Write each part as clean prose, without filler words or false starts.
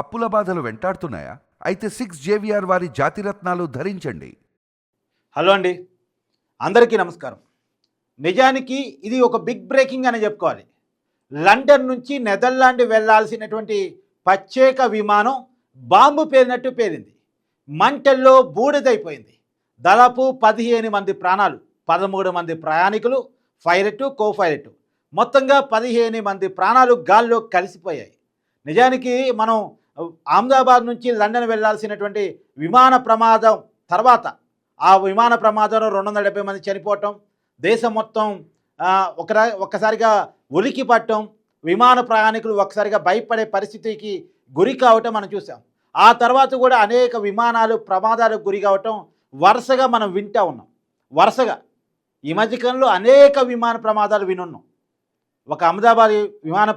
అప్పుల బాధలు వెంటాడుతున్నాయా? అయితే 6 JVR వారి జాతిరత్నాలు ధరించండి. హలో అండి, అందరికీ నమస్కారం. నిజానికి ఇది ఒక బిగ్ బ్రేకింగ్ అని చెప్పుకోవాలి. లండన్ నుంచి నెదర్లాండ్ వెళ్లాల్సినటువంటి ప్రత్యేక విమానం బాంబు పేలినట్టు పేలింది. మంటల్లో బూడిదైపోయింది. దాదాపు 15 మంది ప్రాణాలు, 13 మంది ప్రయాణికులు, పైలట్, కో పైలట్, మొత్తంగా 15 మంది ప్రాణాలు గాల్లో కలిసిపోయాయి. నిజానికి మనం అహ్మదాబాద్ నుంచి లండన్ వెళ్లాల్సినటువంటి విమాన ప్రమాదం తర్వాత ఆ విమాన ప్రమాదంలో 270 మంది చనిపోవటం, దేశం మొత్తం ఒక్కసారిగా ఉలికి పట్టడం, విమాన ప్రయాణికులు ఒక్కసారిగా భయపడే పరిస్థితికి గురి కావటం మనం చూసాం. ఆ తర్వాత కూడా అనేక విమానాలు ప్రమాదాలకు గురి కావటం వరుసగా మనం వింటూ ఉన్నాం. వరుసగా ఈ మధ్యకాలంలో అనేక విమాన ప్రమాదాలు వినున్నాం. ఒక అహ్మదాబాద్ విమాన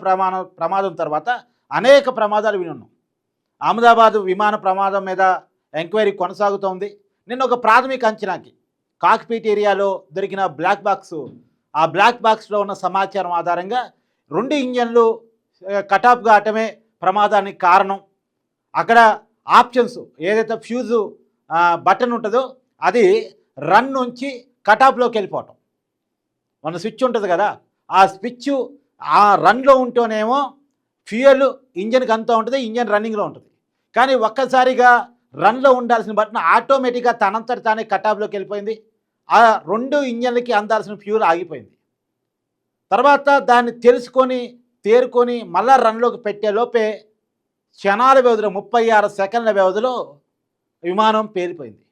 ప్రమాదం తర్వాత అనేక ప్రమాదాలు వినున్నాం. అహ్మదాబాద్ విమాన ప్రమాదం మీద ఎంక్వైరీ కొనసాగుతోంది. నిన్న ఒక ప్రాథమిక అంచనాకి కాక్పీట్ ఏరియాలో దొరికిన బ్లాక్ బాక్స్, ఆ బ్లాక్ బాక్స్లో ఉన్న సమాచారం ఆధారంగా 2 ఇంజన్లు కటాఫ్ కావటమే ప్రమాదానికి కారణం. అక్కడ ఆప్షన్స్ ఏదైతే ఫ్యూజు బటన్ ఉంటుందో అది రన్ నుంచి కటాఫ్లోకి వెళ్ళిపోవటం. మన స్విచ్ ఉంటుంది కదా, ఆ స్విచ్ ఆ రన్లో ఉంటేనేమో ఫ్యూయల్ ఇంజన్కి అంతా ఉంటుంది, ఇంజన్ రన్నింగ్లో ఉంటుంది. కానీ ఒక్కసారిగా రన్లో ఉండాల్సిన బటన్ ఆటోమేటిక్గా తనంతట తానే కటాఫ్లోకి వెళ్ళిపోయింది. ఆ 2 ఇంజన్లకి అందాల్సిన ఫ్యూయల్ ఆగిపోయింది. తర్వాత దాన్ని తెలుసుకొని తేరుకొని మళ్ళా రన్లోకి పెట్టే లోపే క్షణాల వ్యవధిలో 36 సెకండ్ల వ్యవధిలో విమానం పేలిపోయింది.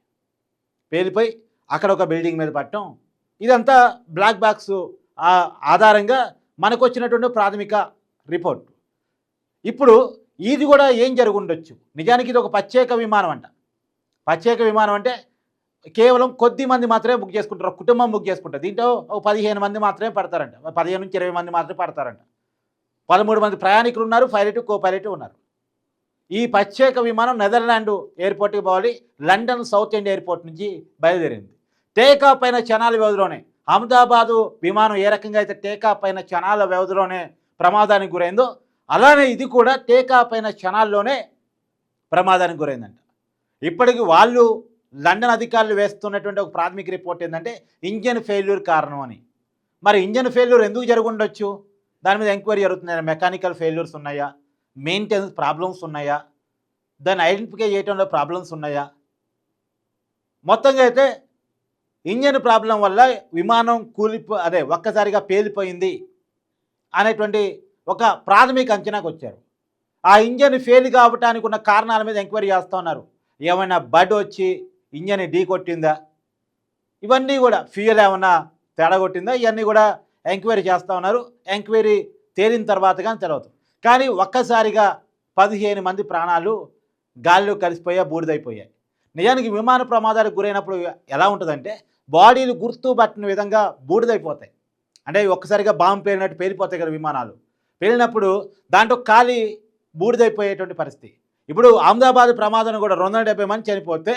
పేలిపోయి అక్కడ ఒక బిల్డింగ్ మీద పడటం, ఇదంతా బ్లాక్ బాక్స్ ఆధారంగా మనకు వచ్చినటువంటి ప్రాథమిక రిపోర్ట్. ఇప్పుడు ఇది కూడా ఏం జరిగి ఉండొచ్చు? నిజానికి ఇది ఒక ప్రత్యేక విమానం అంట. ప్రత్యేక విమానం అంటే కేవలం కొద్ది మంది మాత్రమే బుక్ చేసుకుంటారు, కుటుంబం బుక్ చేసుకుంటారు. దీంట్లో ఒక 15 మంది మాత్రమే పడతారంట, 15 నుంచి 20 మంది మాత్రమే పడతారంట. 13 మంది ప్రయాణికులు ఉన్నారు, పైలట్, కో పైలట్ ఉన్నారు. ఈ ప్రత్యేక విమానం నెదర్లాండ్ ఎయిర్పోర్ట్కి పోవాలి. లండన్ సౌత్ ఎండ్ ఎయిర్పోర్ట్ నుంచి బయలుదేరింది. టేకాఫ్ అయిన క్షణాల వ్యవధిలోనే అహ్మదాబాదు విమానం ఏ రకంగా అయితే టేకాఫ్ అయిన క్షణాల వ్యవధిలోనే ప్రమాదానికి గురైందో, అలానే ఇది కూడా టేకాఫ్ అయిన క్షణాల్లోనే ప్రమాదానికి గురైందంట. ఇప్పటికి వాళ్ళు లండన్ అధికారులు వేస్తున్నటువంటి ఒక ప్రాథమిక రిపోర్ట్ ఏంటంటే ఇంజన్ ఫెయిల్యూర్ కారణం అని. మరి ఇంజన్ ఫెయిల్యూర్ ఎందుకు జరిగి ఉండొచ్చు? దాని మీద ఎంక్వైరీ జరుగుతున్నాయి. మెకానికల్ ఫెయిల్యూర్స్ ఉన్నాయా, మెయింటెనెన్స్ ప్రాబ్లమ్స్ ఉన్నాయా, దాన్ని ఐడెంటిఫై చేయడంలో ప్రాబ్లమ్స్ ఉన్నాయా? మొత్తంగా అయితే ఇంజన్ ప్రాబ్లం వల్ల విమానం ఒక్కసారిగా పేలిపోయింది అనేటువంటి ఒక ప్రాథమిక అంచనాకు వచ్చారు. ఆ ఇంజన్ ఫెయిల్ కావటానికి ఉన్న కారణాల మీద ఎంక్వైరీ చేస్తూ ఉన్నారు. ఏమైనా బడ్ వచ్చి ఇంజన్ ఢీ కొట్టిందా, ఇవన్నీ కూడా ఫ్యూయల్ ఏమన్నా తేడా కొట్టిందా, ఇవన్నీ కూడా ఎంక్వైరీ చేస్తూ ఉన్నారు. ఎంక్వైరీ తేలిన తర్వాత కానీ తెలియదు. కానీ ఒక్కసారిగా 15 మంది ప్రాణాలు గాలిలో కలిసిపోయాయి, బూడిదైపోయాయి. నిజానికి విమాన ప్రమాదాలకు గురైనప్పుడు ఎలా ఉంటుందంటే బాడీలు గుర్తుపట్టిన విధంగా బూడిదైపోతాయి. అంటే ఒక్కసారిగా బాంబు పేలినట్టు పేలిపోతాయి కదా విమానాలు. పేలినప్పుడు దాంట్లో ఖాళీ బూడిదైపోయేటువంటి పరిస్థితి. ఇప్పుడు అహ్మదాబాద్ ప్రమాదం కూడా 270 మంది చనిపోతే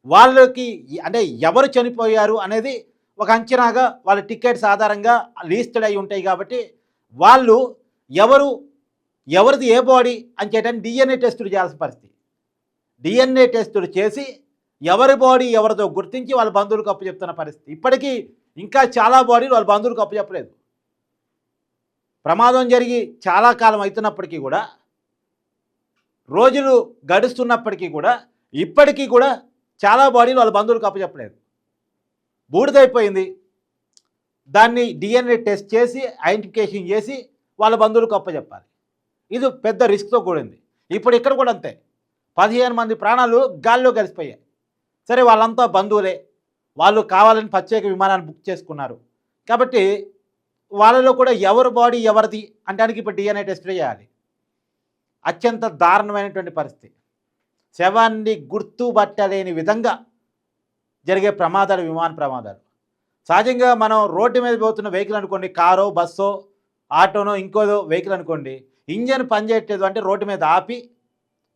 వాళ్ళకి అంటే ఎవరు చనిపోయారు అనేది ఒక అంచనాగా వాళ్ళ టికెట్స్ ఆధారంగా లిస్టెడ్ అయి ఉంటాయి. కాబట్టి వాళ్ళు ఎవరిది ఏ బాడీ అని చేయడానికి డిఎన్ఏ టెస్టులు చేయాల్సిన పరిస్థితి. డిఎన్ఏ టెస్టులు చేసి ఎవరి బాడీ ఎవరిదో గుర్తించి వాళ్ళ బంధువులకు అప్పచెప్తున్న పరిస్థితి. ఇప్పటికీ ఇంకా చాలా బాడీలు వాళ్ళ బంధువులకు అప్పచెప్పలేదు. ప్రమాదం జరిగి చాలా కాలం అవుతున్నప్పటికీ కూడా, రోజులు గడుస్తున్నప్పటికీ కూడా, ఇప్పటికీ కూడా చాలా బాడీలు వాళ్ళ బంధువులకు అప్పచెప్పలేదు. బూడిదైపోయింది. దాన్ని డిఎన్ఏ టెస్ట్ చేసి ఐడెంటిఫికేషన్ చేసి వాళ్ళ బంధువులకు అప్పచెప్పాలి. ఇది పెద్ద రిస్క్తో కూడింది. ఇప్పుడు ఇక్కడ కూడా అంతే, 15 మంది ప్రాణాలు గాల్లో కలిసిపోయాయి. సరే, వాళ్ళంతా బంధువులే, వాళ్ళు కావాలని ప్రత్యేక విమానాన్ని బుక్ చేసుకున్నారు. కాబట్టి వాళ్ళలో కూడా ఎవరి బాడీ ఎవరిది అంటానికి ఇప్పుడు డిఎన్ఏ టెస్ట్ చేయాలి. అత్యంత దారుణమైనటువంటి పరిస్థితి. శవాన్ని గుర్తుపట్టలేని విధంగా జరిగే ప్రమాదాలు, విమాన ప్రమాదాలు. సహజంగా మనం రోడ్డు మీద పోతున్న వెహికల్ అనుకోండి, కారో, బస్సో, ఆటోనో, ఇంకోదో వెహికల్ అనుకోండి, ఇంజన్ పనిచేయట్లేదు అంటే రోడ్డు మీద ఆపి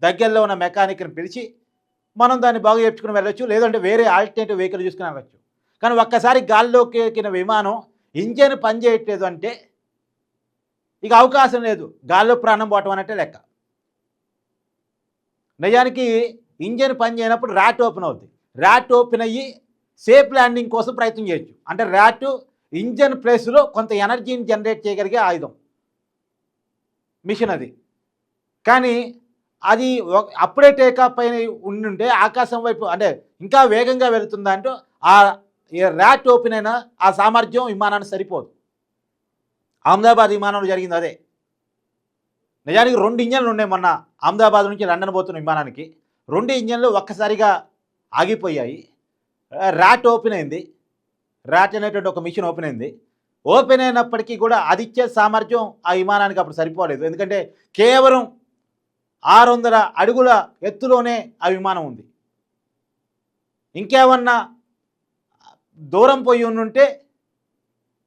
దగ్గరలో ఉన్న మెకానిక్ని పిలిచి మనం దాన్ని బాగు చేయించుకుని వెళ్ళొచ్చు, లేదంటే వేరే ఆల్టర్నేటివ్ వెహికల్ చూసుకుని వెళ్ళచ్చు. కానీ ఒక్కసారి గాల్లోకి ఎక్కిన విమానం ఇంజన్ పనిచేయట్లేదు అంటే ఇక అవకాశం లేదు, గాల్లో ప్రాణం పోవటం అన్నట్టే లెక్క. నిజానికి ఇంజన్ పని చేయనప్పుడు ర్యాట్ ఓపెన్ అవుద్ది. ర్యాట్ ఓపెన్ అయ్యి సేఫ్ ల్యాండింగ్ కోసం ప్రయత్నం చేయొచ్చు. అంటే ర్యాట్ ఇంజన్ ప్లేస్లో కొంత ఎనర్జీని జనరేట్ చేయగలిగే ఆయుధం మిషన్ అది. కానీ అది అప్పుడే టేకాఫ్ పైన ఉండుంటే ఆకాశం వైపు అంటే ఇంకా వేగంగా వెళుతుందా అంటూ ఆ ర్యాట్ ఓపెన్ అయిన ఆ సామర్థ్యం విమానానికి సరిపోదు. అహ్మదాబాద్ విమానంలో జరిగింది అదే. నిజానికి 2 ఇంజన్లు ఉన్నాయి మొన్న అహ్మదాబాద్ నుంచి లండన్ పోతున్న విమానానికి. 2 ఇంజన్లు ఒక్కసారిగా ఆగిపోయాయి. ర్యాట్ ఓపెన్ అయింది. ర్యాట్ అనేటువంటి ఒక మిషన్ ఓపెన్ అయింది. ఓపెన్ అయినప్పటికీ కూడా అది ఇచ్చే సామర్థ్యం ఆ విమానానికి అప్పుడు సరిపోలేదు. ఎందుకంటే కేవలం 600 అడుగుల ఎత్తులోనే ఆ విమానం ఉంది. ఇంకేమన్నా దూరం పోయి ఉంటే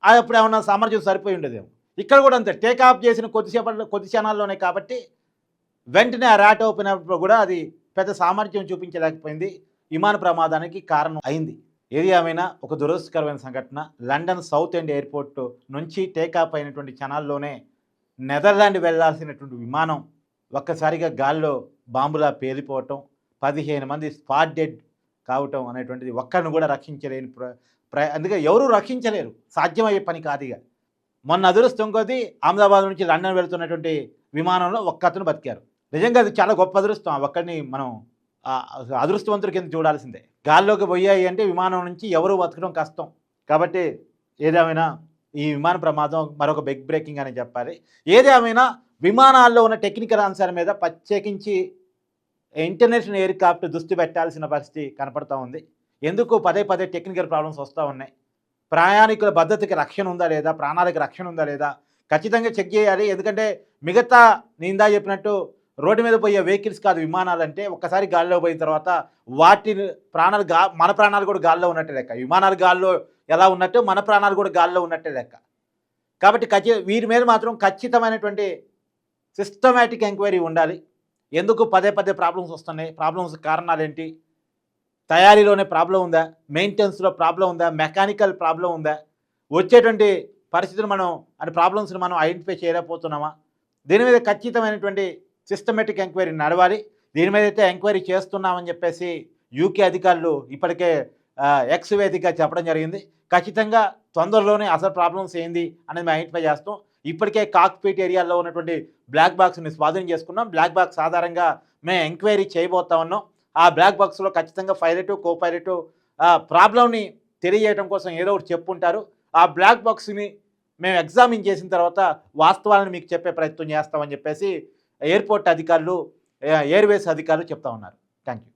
అప్పుడు ఏమన్నా సామర్థ్యం సరిపోయి ఉండేదేమో. ఇక్కడ కూడా అంతే, టేకాఫ్ చేసిన కొద్ది క్షణాల్లోనే కాబట్టి వెంటనే ఆ ర్యాట్ ఓపెన్ అయినప్పుడు కూడా అది పెద్ద సామర్థ్యం చూపించలేకపోయింది. విమాన ప్రమాదానికి కారణం అయింది. ఏది ఏమైనా ఒక దురదృష్టకరమైన సంఘటన. లండన్ సౌత్ ఎండ్ ఎయిర్పోర్ట్ నుంచి టేకాఫ్ అయినటువంటి క్షణాల్లోనే నెదర్లాండ్ వెళ్లాల్సినటువంటి విమానం ఒక్కసారిగా గాల్లో బాంబులా పేలిపోవటం, 15 మంది స్పాట్ డెడ్ కావటం అనేటువంటిది ఒక్కరిని కూడా రక్షించలేని అందుకే ఎవరూ రక్షించలేరు, సాధ్యమయ్యే పని కాదు. ఇక మొన్న అదృష్టం కొద్దీ అహ్మదాబాద్ నుంచి లండన్ వెళుతున్నటువంటి విమానంలో ఒక్కతను బతికారు. నిజంగా అది చాలా గొప్ప అదృష్టం. ఆ ఒక్కడిని మనం అదృష్టవంతుడి కింద చూడాల్సిందే. గాల్లోకి పోయాయి అంటే విమానం నుంచి ఎవరు బతకడం కష్టం. కాబట్టి ఏదేమైనా ఈ విమాన ప్రమాదం మరొక బిగ్ బ్రేకింగ్ అని చెప్పాలి. ఏదేమైనా విమానాల్లో ఉన్న టెక్నికల్ అంశాల మీద ప్రత్యేకించి ఇంటర్నేషనల్ ఎయిర్క్రాఫ్ట్ దృష్టి పెట్టాల్సిన పరిస్థితి కనపడుతూ ఉంది. ఎందుకు పదే టెక్నికల్ ప్రాబ్లమ్స్ వస్తూ ఉన్నాయి. ప్రయాణికుల భద్రతకి రక్షణ ఉందా లేదా, ప్రాణాలకు రక్షణ ఉందా లేదా ఖచ్చితంగా చెక్ చేయాలి. ఎందుకంటే మిగతా నిందా చెప్పినట్టు రోడ్డు మీద పోయే వెహికల్స్ కాదు విమానాలంటే. ఒక్కసారి గాల్లో పోయిన తర్వాత వాటి ప్రాణాలు మన ప్రాణాలు కూడా గాల్లో ఉన్నట్టే లెక్క. విమానాలు గాల్లో ఎలా ఉన్నట్టు మన ప్రాణాలు కూడా గాల్లో ఉన్నట్టే లెక్క. కాబట్టి వీరి మీద మాత్రం ఖచ్చితమైనటువంటి సిస్టమేటిక్ ఎంక్వైరీ ఉండాలి. ఎందుకు పదే ప్రాబ్లమ్స్ వస్తున్నాయి, ప్రాబ్లమ్స్ కారణాలు ఏంటి, తయారీలోనే ప్రాబ్లం ఉందా, మెయింటెనెన్స్లో ప్రాబ్లం ఉందా, మెకానికల్ ప్రాబ్లం ఉందా, వచ్చేటువంటి పరిస్థితులు ప్రాబ్లమ్స్ని మనం ఐడెంటిఫై చేయలేకపోతున్నామా, దీని మీద ఖచ్చితమైనటువంటి సిస్టమేటిక్ ఎంక్వైరీ నడవాలి. దీని మీద అయితే ఎంక్వైరీ చేస్తున్నామని చెప్పేసి యూకే అధికారులు ఇప్పటికే ఎక్స్ వేదికగా చెప్పడం జరిగింది. ఖచ్చితంగా తొందరలోనే అసలు ప్రాబ్లమ్స్ ఏంది అనేది మేము ఐడెంటిఫై చేస్తాం. ఇప్పటికే కాక్పిట్ ఏరియాలో ఉన్నటువంటి బ్లాక్ బాక్స్ని స్వాధీనం చేసుకున్నాం. బ్లాక్ బాక్స్ ఆధారంగా మేము ఎంక్వైరీ చేయబోతా ఉన్నాం. ఆ బ్లాక్ బాక్స్లో ఖచ్చితంగా పైలట్, కో పైలట్ ప్రాబ్లమ్ని తెలియజేయడం కోసం ఏదో ఒకటి చెప్పుంటారు. ఆ బ్లాక్ బాక్స్ని మేము ఎగ్జామిన్ చేసిన తర్వాత వాస్తవాలను మీకు చెప్పే ప్రయత్నం చేస్తామని చెప్పేసి ఎయిర్పోర్ట్ అధికారులు, ఎయిర్వేస్ అధికారులు చెప్తా ఉన్నారు. Thank you.